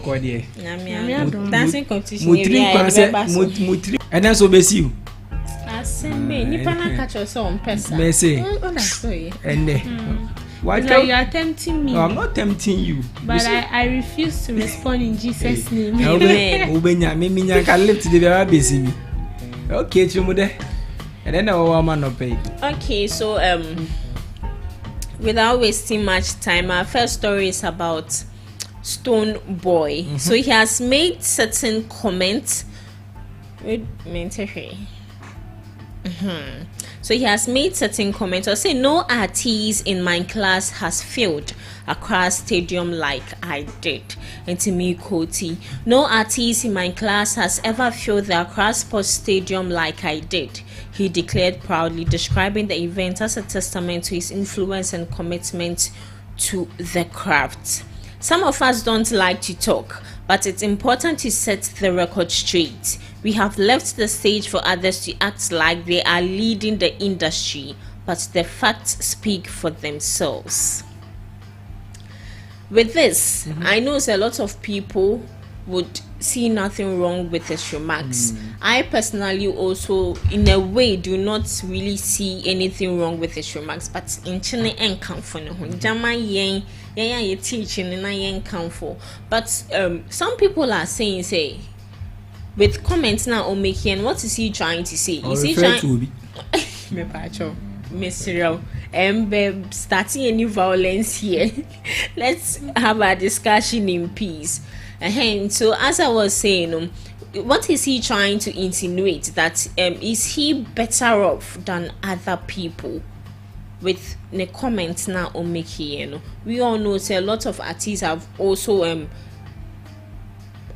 record here. Dancing competition. Mutri. And that's obesi you. Asembe nipa na catch us on pesa. Mercy. And why you are tempting me? No, I'm not tempting you. But I refuse to respond in Jesus' name. Ubenya me can lift the very busy me. Okay, Chumude. And then our man no pay. Okay, so without wasting much time, our first story is about Stonebwoy. So he has made certain comments. So he has made certain comments or say no artiste in my class has failed Accra Stadium like I did. And to me, Koti, no artiste in my class has ever failed the Accra Sports Stadium like I did, he declared proudly, describing the event as a testament to his influence and commitment to the craft. Some of us don't like to talk, but it's important to set the record straight. We have left the stage for others to act like they are leading the industry, but the facts speak for themselves. With this, I know a lot of people would see nothing wrong with his remarks. I personally also, in a way, do not really see anything wrong with his remarks, but in China and but some people are saying, say, with comments now on making, what is he trying to say? Is he trying to starting any violence here? Let's have a discussion in peace. And so, as I was saying, what is he trying to insinuate? That is he better off than other people? With the comments now on making, we all know a lot of artists have also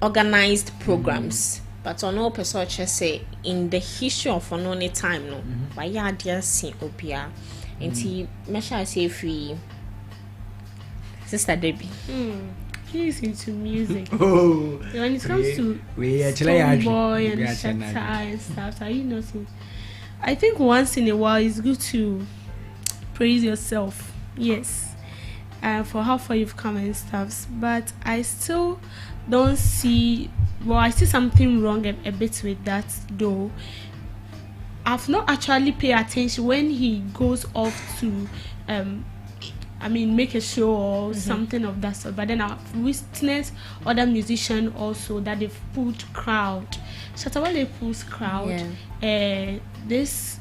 organized programs. But on all person say in the history of any time, no, why are there seen opia? And he measure say free Sister Debbie. He's into music. Oh, when it comes to Stonebwoy and Shatta and stuff, are you nothing? I think once in a while it's good to praise yourself. Yes, for how far you've come and stuff. But I still don't see. Well, I see something wrong a bit with that, though. I've not actually paid attention when he goes off to, make a show or something of that sort. But then I've witnessed other musicians also that they've pulled crowd. Shatta Wale pulls crowd. This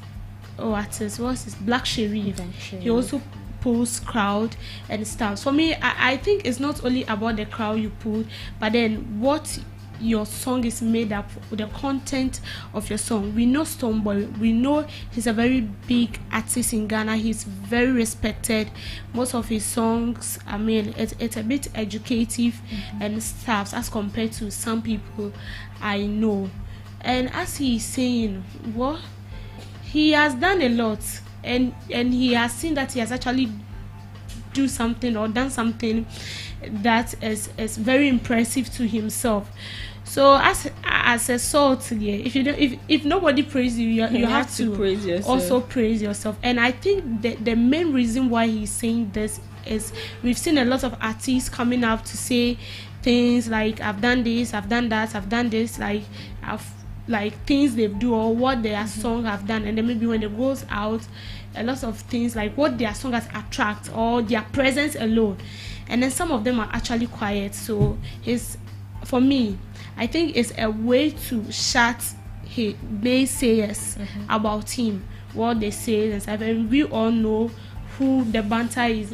artist, what's his Black Sherif? He also pulls crowd and stuff. For me, I think it's not only about the crowd you pull, but then what your song is made up with, the content of your song. We know Stonebwoy, we know he's a very big artist in Ghana, he's very respected. Most of his songs, it's a bit educative and stuff as compared to some people I know. And as he's saying, well, he has done a lot, and he has seen that he has actually do something or done something that is very impressive to himself. So as a sort, if nobody praises you, you have to praise yourself. Also praise yourself. And I think the main reason why he's saying this is we've seen a lot of artists coming up to say things like I've done this, I've done that, I've done this, like things they do or what their song have done, and then maybe when it goes out, a lot of things like what their song has attract or their presence alone, and then some of them are actually quiet. So for me, I think it's a way to shut his naysayers about him, what they say and stuff. And we all know who the banter is.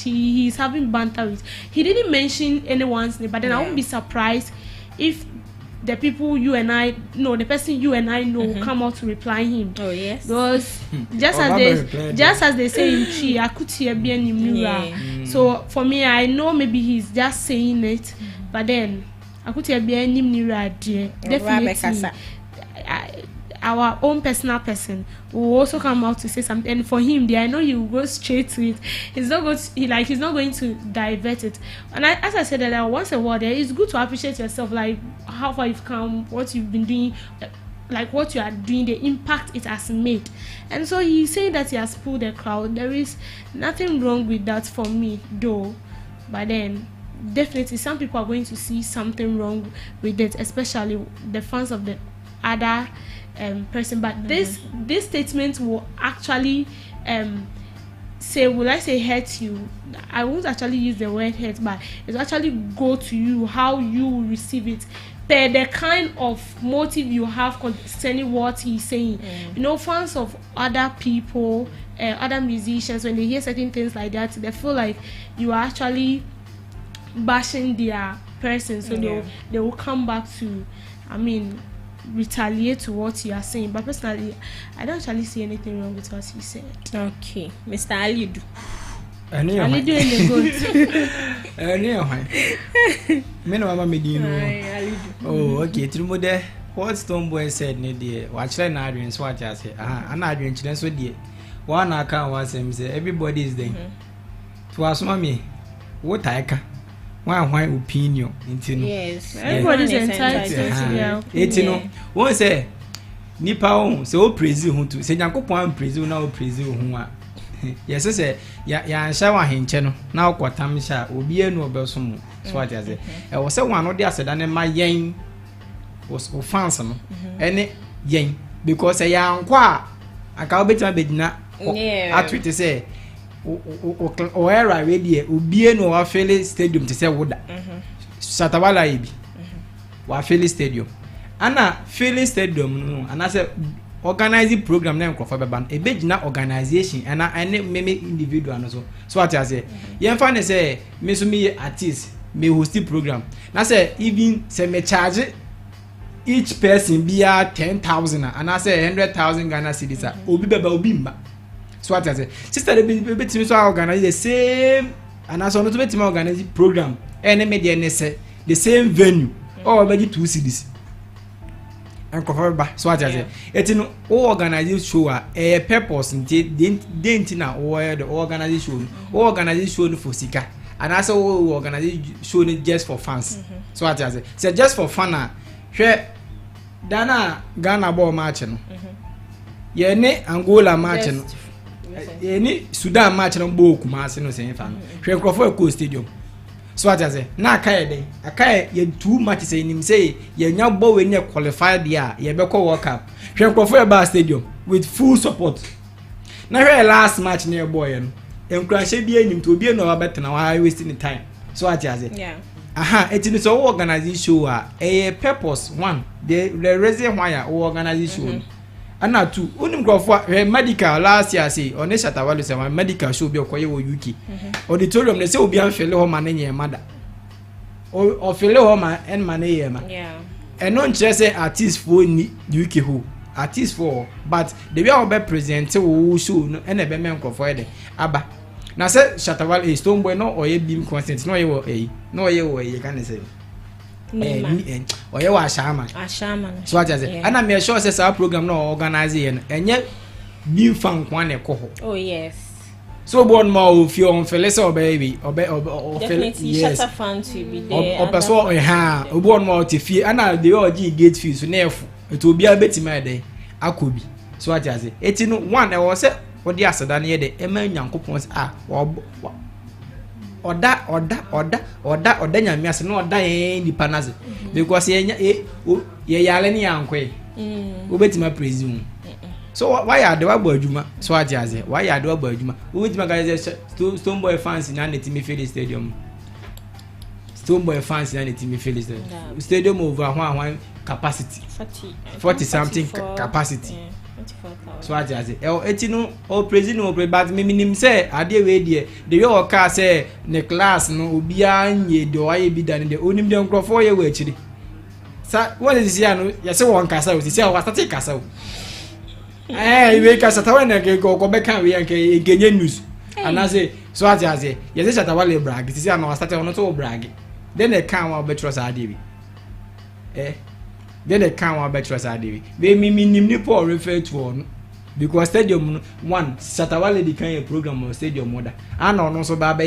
He's having banter with. He didn't mention anyone's name, but then I won't be surprised if the people you and I know, the person you and I know, will come out to reply him. Oh yes. Because just as they say in Chi, I could hear bien. So for me, I know maybe he's just saying it, but then I could hear bien definitely. Our own personal person will also come out to say something, and for him, I know he will go straight to it. He's not going to divert it. And as I said that once a while, it's good to appreciate yourself, like how far you've come, what you've been doing, like what you are doing, the impact it has made. And so he's saying that he has pulled the crowd. There is nothing wrong with that for me, though. But then definitely some people are going to see something wrong with it, especially the fans of the other person. But this statement will actually will I say hurt you? I won't actually use the word hurt, but it will actually go to you how you will receive it per the kind of motive you have concerning what he's saying. You know, fans of other people, other musicians, when they hear certain things like that, they feel like you are actually bashing their person, so they will come back to, retaliate to what you are saying. But personally, I don't actually see anything wrong with what he said. Okay, Mr. Alidu. Ali doing the good. Me no mama me di no. Oh, okay. Tumo de what Stonebwoy said ne de. Watch like na adwen so what I say. Ana adwen chile so de. One account was him say everybody is there. To asoma me. What I can. One opinion into no. Yes. Everybody's entitled to their opinion. You know, one say nipa on say o praise hu to say Nyankopon praise hu na o praise hu a. Yes say ya ansha wa henche no na okotam sha obi enu obeso so what I say. E wo say one no de aseda ne ma yen was fans no. Ene yen because ya nkwa aka obetima bedina atwete say o era we die obie no wa fele stadium te say woda Shatawala ibi wa fele stadium ana fele stadium no ana say organizing program na nkofo beba e begina organization ana ene meme individual no so what I say yen fa ne say me so me artist me host program na say even say me charge each person bia 10,000 and I say 100,000 Ghana cedis obi beba obi mba. So what I say sister they be team so organize the same and as on to be team organize program any media ne say the same venue or be 2 cedis and cover ba. So what I say it no organize show a purpose didn't na or the organization organization for sika and also organize show just for fans. So what I say just for fun hwe dana Ghana ball match no ye ne Angola match no ye ni Sudan match no bo Kumasi no sen fa no hwe nkrofo e stadium. So what I say na akaye den akaye ye 2 matches say nim say ye nya ball we ne qualify dia ye be ko World Cup hwe nkrofo e ba stadium with full support na hwe last match ne boy no enkrahye bi enim to obi no wa betena wa wasting time. So what I say it is so organization a purpose one the reason why organization and now two unim grofo medical last year say on Shatawala say medical show be okoye wo UK auditorium they say obi an fele ho man nye mada o fele ho man en man ye ma and non say artist for ni UK ho artist for but the way we present wo show no en e be men grofo e de aba na say Shatawala Stonebwoy no oye beam consent no ye wo no ye wo ye can say oye wa ashama so what I say and I'm sure say our program no organize here enye beam fan kwan e ko ho. Oh yes. So born more if you on fele say baby definitely Shatta fan to be there person born more to fee and the OG gate fee so na efu it will be a betima dey akobi. So what I say it no one e was say odi aseda na ye de ema Nyankopon oda nyame ase na oda ye nipa naze because ye yale ni yankwe obetima praise mu. So why are the wabo adwuma so ajaze why are the wabo adwuma obetima guys Stonebwoy fans na netimi fill stadium Stonebwoy fans na netimi fill stadium over one capacity 40 something capacity. So I just say, etino o president o but me minim say ade we die the way o ka say ne class no obi anye do aye bi dan de onim de nkrofo ye we chiri sa what is here no ya say won kasa o say o start kasa o we kasa ta we ke go be kan we nke genye news and I say so I just say ya say Shatawala brag say no start on to brag then they kan wa be trust ade bi then they can't want better as I do. They mean Nipo refer to one because stadium one Shatawala the kind of program or stadium mother. I know no so bad.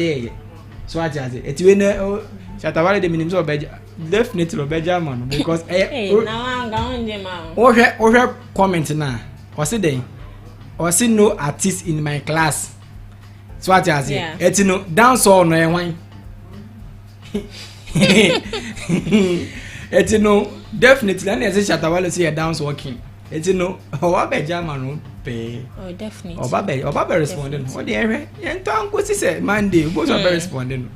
So I just say it's when Shatawala the minimum of definitely Benjamin because now I'm going to or comment now or say they or see no artist in my class. So I just say it's no dance all no wine. It's no definitely and as a Shatawale say a dance walking. It's no or be German pay. Oh, definitely. Or Baba responding. What the area? And Tom was said Monday, both are responding.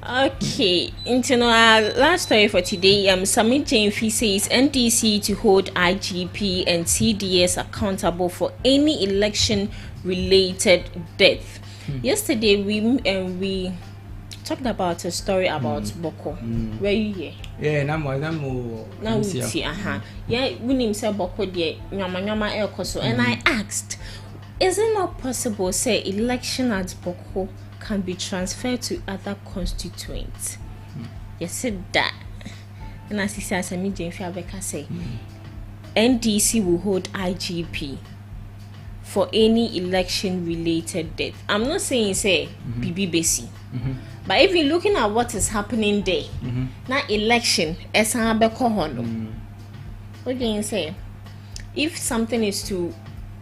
Okay, into our last story for today, Sammy Gyamfi says NDC to hold IGP and CDS accountable for any election-related death. Yesterday, we talked about a story about Boko. Where you here? Yeah, now we see. Yeah, we name say Boko de nyama el koso, and I asked, is it not possible say election at Boko can be transferred to other constituents? Yes, said that. And as he says, Sammy Gyamfi Abeka say, NDC will hold IGP for any election-related death. I'm not saying say BB Besi, but if you're looking at what is happening there, now election, what do you say? If something is to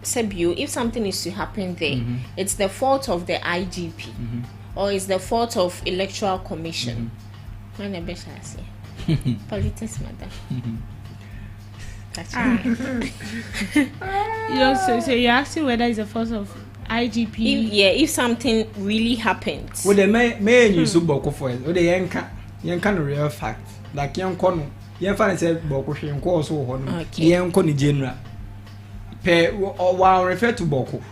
if something is to happen there, it's the fault of the IGP or it's the fault of Electoral Commission. When the best I say, politics matter. So you're asking whether it's the fault of IGP? If something really happens. Well, the may use Boko for it. Or the yanka real fact. Like young Cono, young fan said Boko and cause so young Conny General. While refer to Boko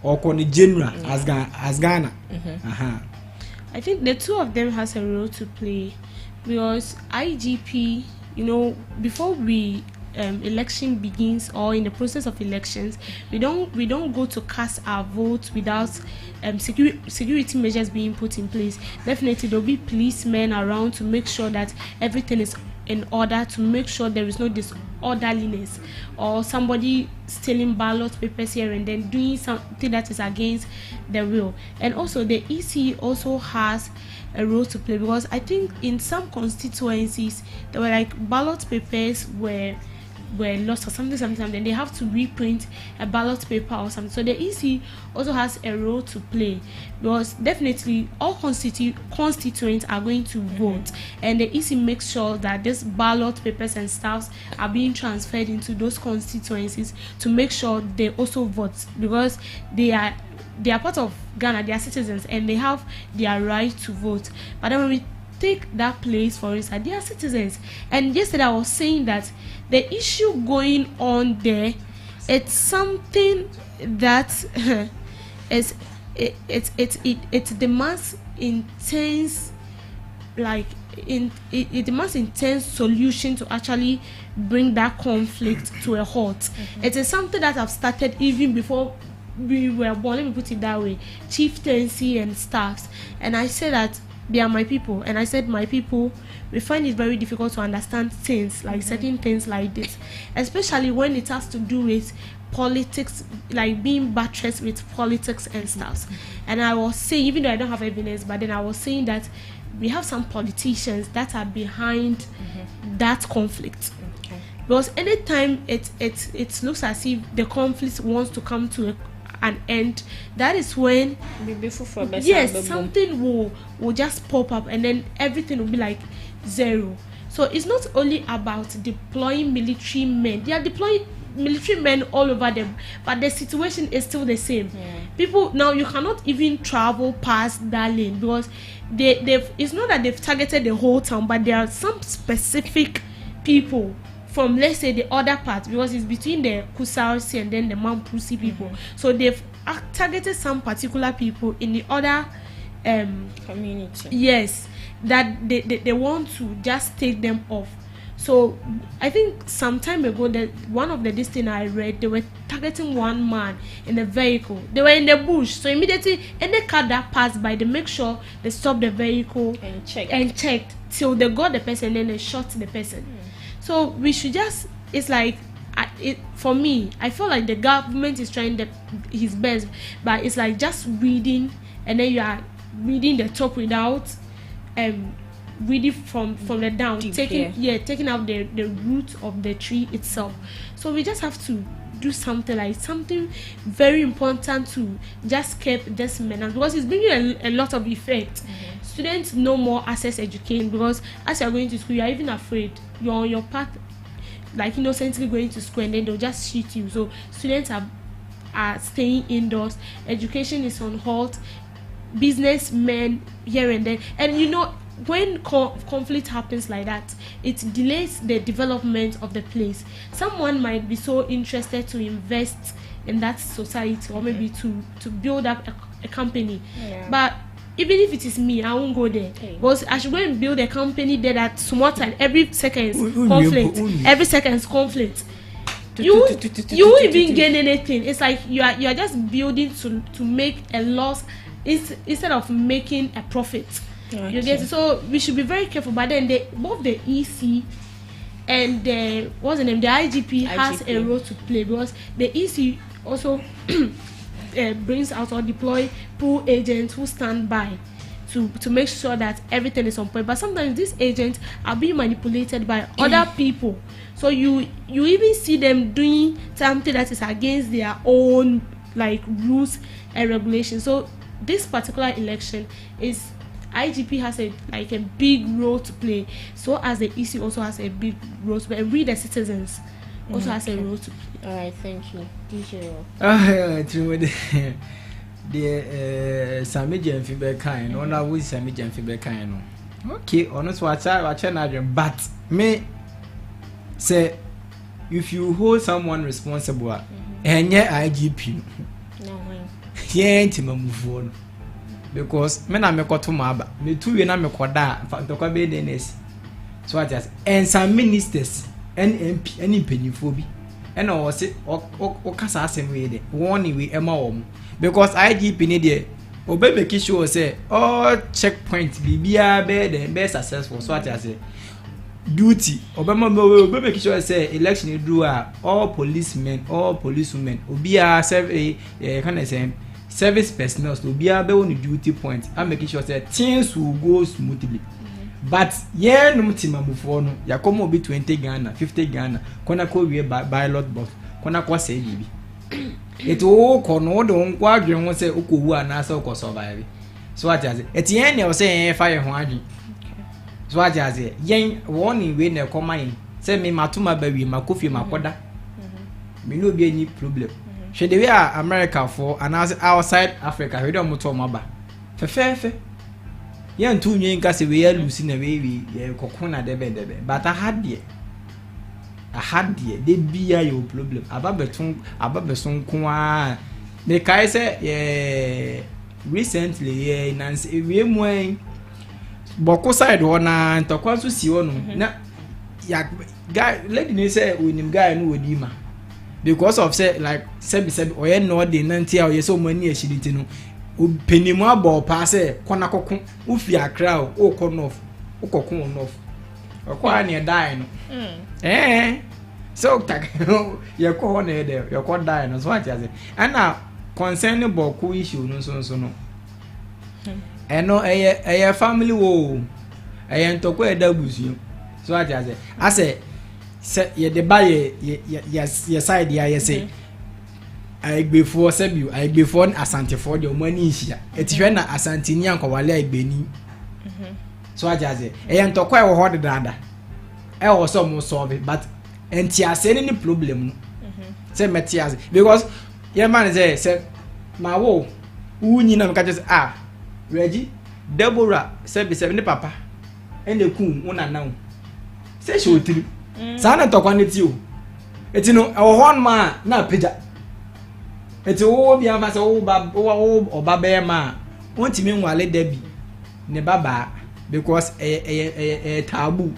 or Connie General as Ghana. I think the two of them has a role to play because IGP, before we election begins or in the process of elections, we don't go to cast our votes without security measures being put in place. Definitely there'll be policemen around to make sure that everything is in order, to make sure there is no disorderliness or somebody stealing ballot papers here and then doing something that is against the will. And also the EC also has a role to play because I think in some constituencies there were like ballot papers were lost or something, then they have to reprint a ballot paper or something. So the EC also has a role to play because definitely all constituents are going to vote, and the EC makes sure that these ballot papers and stuffs are being transferred into those constituencies to make sure they also vote because they are part of Ghana, they are citizens and they have their right to vote. But then when we take that place, for instance, they are citizens. And yesterday I was saying that the issue going on there, it's something that it demands intense, it demands intense solution to actually bring that conflict to a halt. It is something that I've started even before we were born, let me put it that way, chieftaincy and staffs. And I said that they are my people, and I said my people, we find it very difficult to understand things like certain things like this, especially when it has to do with politics, like being buttressed with politics and stuff. And I was saying, even though I don't have evidence, but then I was saying that we have some politicians that are behind that conflict. Because anytime it looks as if the conflict wants to come to an end, that is when something will just pop up and then everything will be like zero. So it's not only about deploying military men. They are deploying military men all over them, but the situation is still the same. People now, you cannot even travel past that lane because it's not that they've targeted the whole town, but there are some specific people from, let's say, the other part, because it's between the Kusausi and then the Mampusi people. So they've targeted some particular people in the other community. Yes, that they want to just take them off. So I think some time ago, that one of the thing I read, they were targeting one man in a vehicle. They were in the bush, so immediately any car that passed by, they make sure they stop the vehicle and checked till they got the person, and then they shot the person. So we should just, it's like, for me, I feel like the government is trying his best, but it's like just reading, and then you are reading the top without reading from the down, taking out the root of the tree itself. So we just have to do something very important to just keep this menace, because it's bringing a lot of effect. students no more access education because as you are going to school, you are even afraid you're on your path, like innocently going to school, and then they'll just shoot you. So students are staying indoors. Education is on halt. Businessmen here and there, and when conflict happens like that, it delays the development of the place. Someone might be so interested to invest in that society, or maybe to build up a company, but even if it is me, I won't go there. Because I should go and build a company there that small time, every second conflict. You won't even gain anything. It's like you are just building to make a loss instead of making a profit. Okay. You get it? So we should be very careful. But then both the EC and the IGP has a role to play, because the EC also brings out or deploy pool agents who stand by to make sure that everything is on point. But sometimes these agents are being manipulated by other people. So you even see them doing something that is against their own rules and regulations. So this particular election is IGP has a big role to play, so as the EC also has a big role to play, and we the citizens also has a role to play. All right, thank you, DJ. The Sammy Gyamfi be kind, or now we Sammy Gyamfi be kind. Okay, honest watch but me say if you hold someone responsible, and yeah IGP, yeah, move on. Because me na me koto maba me tuwe na me koda ntokwa be DNS so what just and some ministers NMP any penifo bi and o se o kasa asem we de warning we ema wom because IGP ni de obebe ki show say all checkpoint bibia be successful so what just duty obebe ki show say election do all policemen all policewomen obia serve can I say service personnel to be able on duty point and making sure that things will go smoothly. But yeah, no team before no, ya come be 20 Ghana, 50 Ghana, kona ko we by lot box, kona ko say bibi. It all kono don kwadwen won say okowu anasa ko survive. So what is it? At the end you say fire ho adwen. So what is it? Yen warning we na come in. Say me matuma ba wi makofi makoda. Me no be any problem. She the way America for and outside Africa, we don't motor maba. Fefe. Yan two nyen ka se we lose na we kokona debe. But I had there. They be your problem. Ababeton kwa. Me kai say recently Nancy we mwen boko side wona ntokwa so si wono na ya guy lady ni say onim guy no wodima. Because of say said oye no de nanti a oye so mani ashiriti no penimu abo pa say kona kokon ufi Accra o konof o kokon onof okwa na die no so tak ye ko na e de ye ko die no so what you say and concerning boku issue no so no eno eye family wo eye ntoko e da busu so what you say I say ye de ba ye side ya say I before sebu I before asante for the money hia etihwe na asante ni ankowale agbeni so ajaze ntokwa e wo ho dedada e wo so mo solve but entiase ni problem no say metiase because ye man say ma wo unyi na mka just Reggie Deborah sebi ni papa ende kun una now say she otiri sana ntokwa neti o etino e wo hon ma na peja eti wo bia fa se wo oba be ma wontimi nwale dabi ne baba because taboo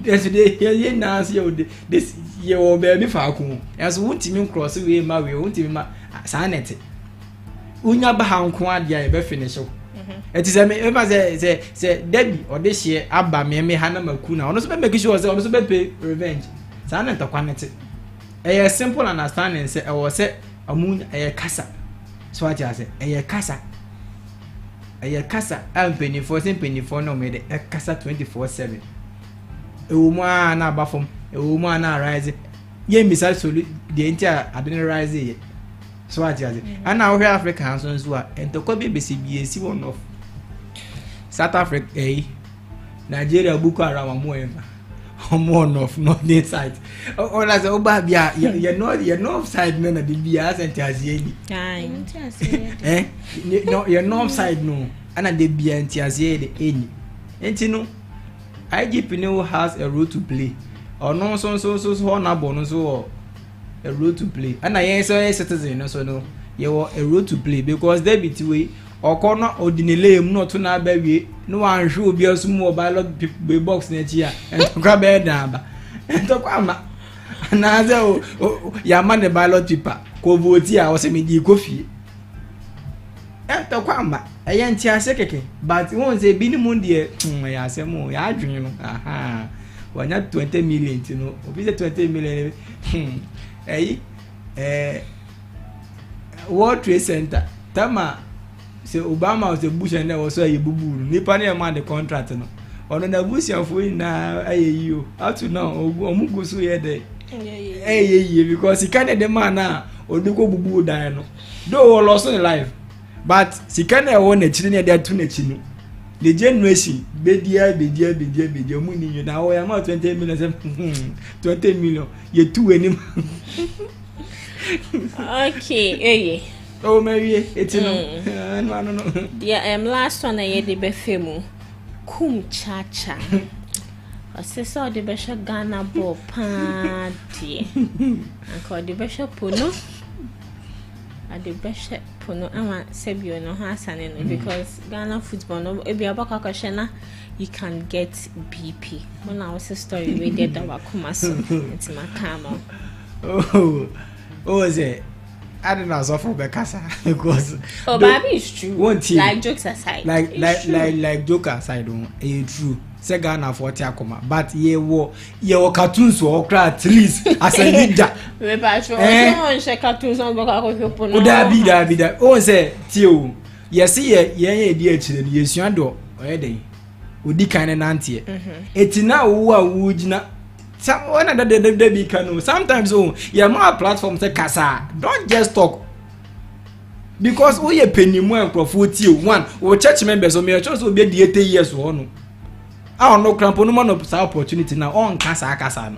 yesterday ye na se o this ye o be bi fa ku enso wontimi cross we ma we wontimi ma sanete unya ba ha nko adia e be finish o eti se me ever say dabi o de hie aba me ha na maku na ono so be make sure say ono so be pay revenge sanete kwanete simple understanding say e wo say amun kasa so what you say kasa penny for no me de kasa 24/7 ewomu na abafom ewomu na rise ye misal solu de entia adene rise ye so what you say and now here Africa so a entoko be besi one of South Africa, Nigeria, Boko Haram, more northern side. Oh, that's a bad, you're north side, no, the BS and Tiazi. No, you're north side, no, and the B and Tiazi, any. And you know, IGP has a role to play. Or no, so, a role to play. And I answer a citizen, so no, you are a role to play because they be two way. Or corner or dinner, not to now, baby. No one should be a small ballot box next year and to grab a number. And to come. Another, your man, the ballot paper, Covotia or semi coffee. And to come. I ain't here second, but won't say Binny Mundi, I say more, I dream. Aha. Why not 20 million, you know? Is it 20 million? World Trade Center. Tama. So Obama was a bush and there was a boo boo. Nippon man the contract no. Or the bush of win now you. How to know Omugo so here there. Because he can't the man now or do go boo boo die no. Though lost in life. But she can't own a children there to Nechino. The generation bedia money you now I am 20 million 20 million. You two any. Okay, oh, maybe it's no. Yeah, last one I had the befemu. Kum cha cha. I saw the bishop Ghana ball party. I called the bishop Puno. At the bishop Puno, I want Sebio no Hassan because Ghana football no. If you are back Shana, you can get BP. When I was a story we did that Wakumaso. It's my camel. Oh, is it? I don't know so for Bekasa because baby is true. Like jokes aside, like joke aside, it's true. Say Ghana for Tiakoma, but ye wo cartoons or cry at least as a leader. We patch on share cartoons on Boko. Would that be that? Oh, say Tio, yes, ye dear children, yes, you do already. Would be kind of auntie. It's now who would not. One of the big canoe. Sometimes, your more platform say Kasa. Don't just talk. Because we a penny more for 40 one or church members or me church will be the 80 years or no. I don't know cramp no man of opportunity now on Kasa no.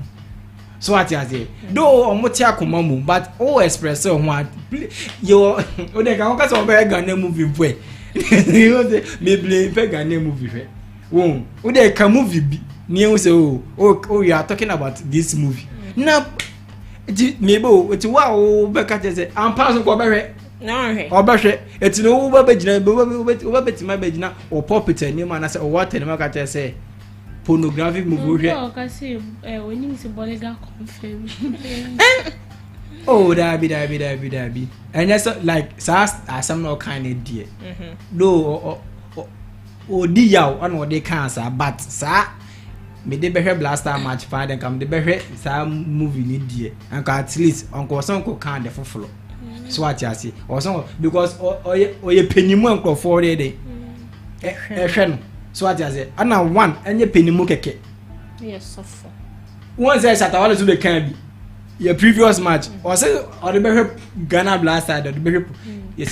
So what you say? Though on Motia Kumamu, but express so one your they can cast on Ghana movie way. Maybe Ghana movie. Won't they can movie near say you are talking about this movie. Now maybe it's wow Becca say I'm passing for Barry. No, or Bashe, it's no over my bed now or puppet and man. I say, what and I say pornographic movie. I say, when you see Bolliger confirm. Oh, that be. And that's like SAS as some no kind of dear. No, or dear, one what they cancer, but sir. Me de behe blaster match find and come the behe some movie need dear and at least uncle Sonko can the full. So what you see or some because or you penny monk for a day. So what you say? And now one and you penny moke. Yes, so far. Once I sat all to the can be your previous match or say or the behe Ghana blaster the behe yes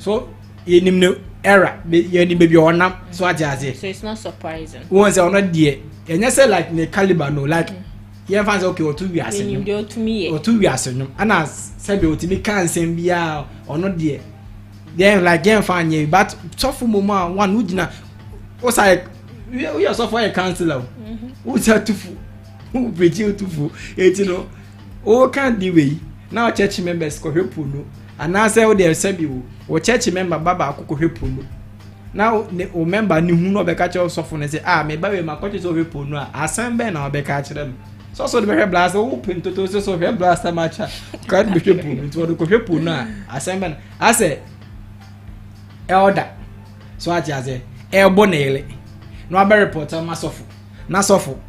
so you no error you need baby on up. So what you say? So it's not surprising. Once I not dear. And you say like the caliber no like you fans okay or 2 years or 2 years and as say be to be can send be or not there then like game fan you but suffer moment one who dina was like we are suffer a counselor who said to who preach you to fool you know oh can't the way now church members ko help no and now say they say be o church member baba ko help no. Now, remember, ni who be catch us off and say, me buy my coaches over Puno, assemble now be catch them. So, the very blast open to so very blast a match. Can't be people, it's what the Puno, assemble. I say, elder. So, I just say, bonele. No, be reporter, masofu. Nasofu,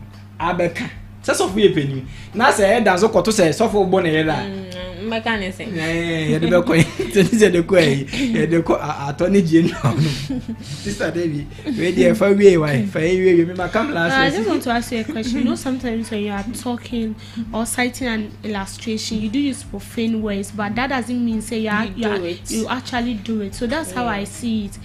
abeka. So, we penny. Now, say, dance or to say, so for bonele. Mechanism. Yeah, the attorney general. Sister Debbie, ready for me. Why? For you, come last. I just want to ask you a question. You know, sometimes when you are talking or citing an illustration, you do use profane words, but that doesn't mean say you actually do it. So that's how I see it.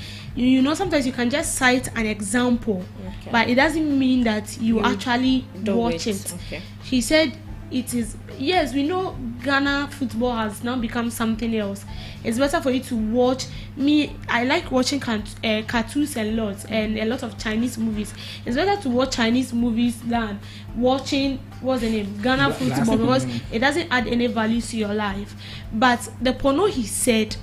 you know, sometimes you can just cite an example, but it doesn't mean that you actually watch it. Okay. He said it is, yes, we know Ghana football has now become something else. It's better for you to watch. I like watching cartoons a lot, and a lot of Chinese movies. It's better to watch Chinese movies than watching, what's the name, Ghana football, because it doesn't add any value to your life. But the porno he said,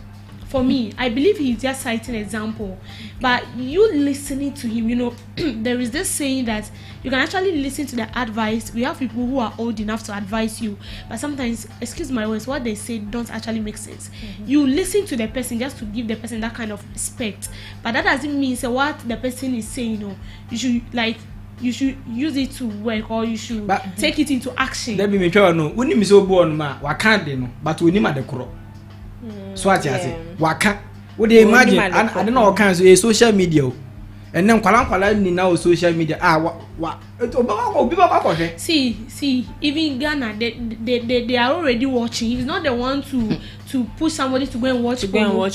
for me, I believe he's just citing an example. But you listening to him, you know, there is this saying that you can actually listen to the advice. We have people who are old enough to advise you, but sometimes, excuse my words, what they say don't actually make sense. You listen to the person just to give the person that kind of respect, but that doesn't mean what the person is saying, you know, you should use it to work, or you should take it into action. Let me tell you, no, when you so born, wa can't know, but we need the crow. So what you say? Waka. Would you imagine? I don't know all kinds of social media. And then kwala ni now social media. See, even Ghana, they are already watching. He's not the one to push somebody to go and watch porno.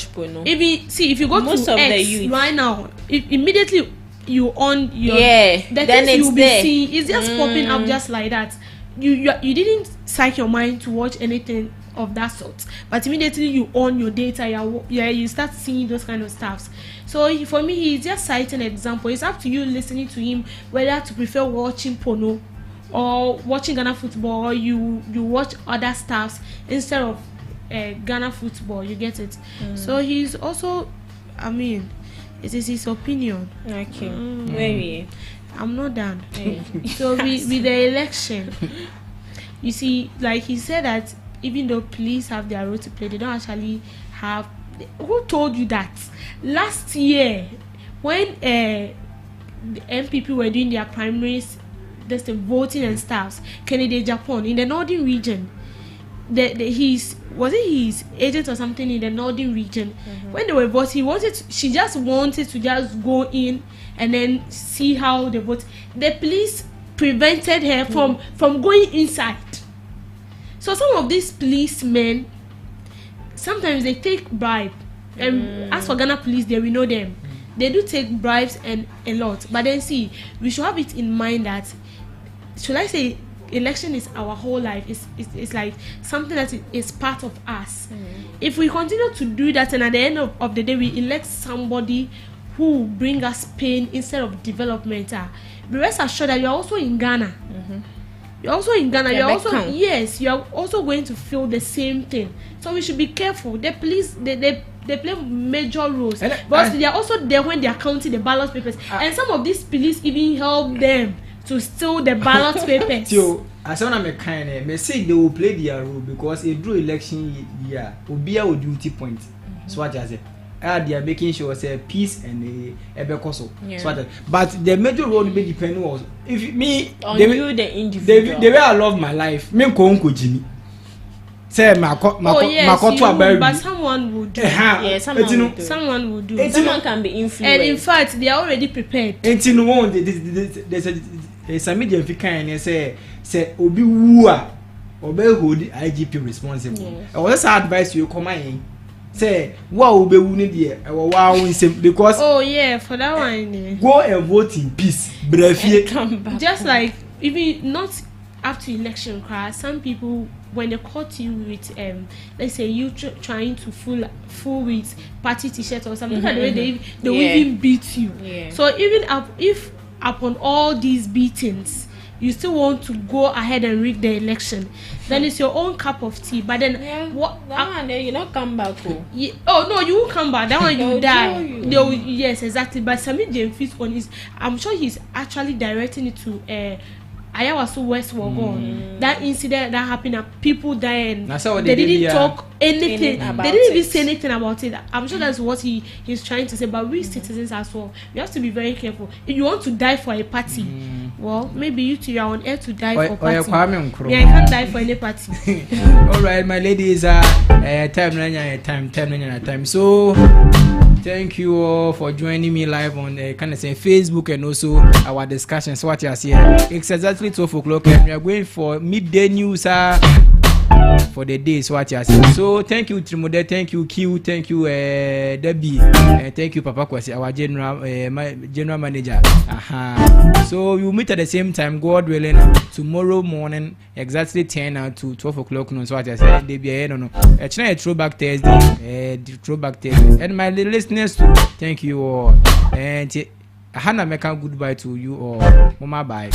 Even see, if you go most to of X the youth right now, immediately you on your the then things you'll be there. seeing is just popping up just like that. You didn't psych your mind to watch anything of that sort, but immediately you on your data, you start seeing those kind of stuffs. So for me, he's just citing an example. It's up to you listening to him whether to prefer watching porno or watching Ghana football, or you watch other stuffs instead of Ghana football. You get it? So he's also, I mean, it is his opinion. Okay. Maybe I'm not done. So with the election, you see, like he said that even though police have their role to play, they don't actually have. Who told you that? Last year, when the MPP were doing their primaries, there's the voting and stuff, Kennedy Japan in the northern region, his agent or something in the northern region, when they were voting, she just wanted to just go in and then see how they vote. The police prevented her from going inside. So some of these policemen, sometimes they take bribe. As for Ghana police, we know them. They do take bribes and a lot. But then see, we should have it in mind that, should I say, election is our whole life. It's like something that is part of us. If we continue to do that, and at the end of the day we elect somebody who bring us pain instead of development, be rest assured that you are also in Ghana. You're also in Ghana. You're also going to feel the same thing. So we should be careful. The police, they play major roles, but they are also there when they are counting the ballot papers. And some of these police even help them to steal the ballot papers. So, as I'm a kind, may say they will play their role because a true election year will be our duty point. So what I say. They are making sure say peace and a bekoso. So but the major role will be depending on if me on you the individual. The way I love my life, me ko unko jimi. Say but someone would do. Someone would do. Someone can be influenced. And in fact, they are already prepared. There's a Sammy Gyamfi and say obi wu a obe hold IGP responsible. I was advice you come in. Say what will be winning there because for that one go and vote in peace. Just like even not after election crash, some people when they caught you with let's say you trying to fool with party t-shirt or something, the way they will even beat you. So even if upon all these beatings you still want to go ahead and rig the election, then it's your own cup of tea. But then that one you not come back. No, you won't come back. That one you die. Yes, exactly. But Sammy Gyamfi's one is, I'm sure he's actually directing it to Ayawaso West Wagon. That incident that happened, and people dying. They didn't talk anything. They didn't even say anything about it. I'm sure that's what he's trying to say. But we citizens as well, we have to be very careful. If you want to die for a party, well, maybe you two are on air to die for party. Yeah, I can't die for any party. All right, my ladies, time. So thank you all for joining me live on Facebook and also our discussions. What you are seeing, it's exactly 12 o'clock, and we are going for midday news. for the day. So what you say? So thank you Trimode, thank you Q, thank you Debbie, thank you Papa Kwasi, our general manager. So you meet at the same time, God willing, tomorrow morning exactly 10 to 12 o'clock. No, so what I said, they be no. It's not a throwback Thursday, throwback Thursday. And my listeners, thank you all. And Hannah, make a goodbye to you all. Mama, bye.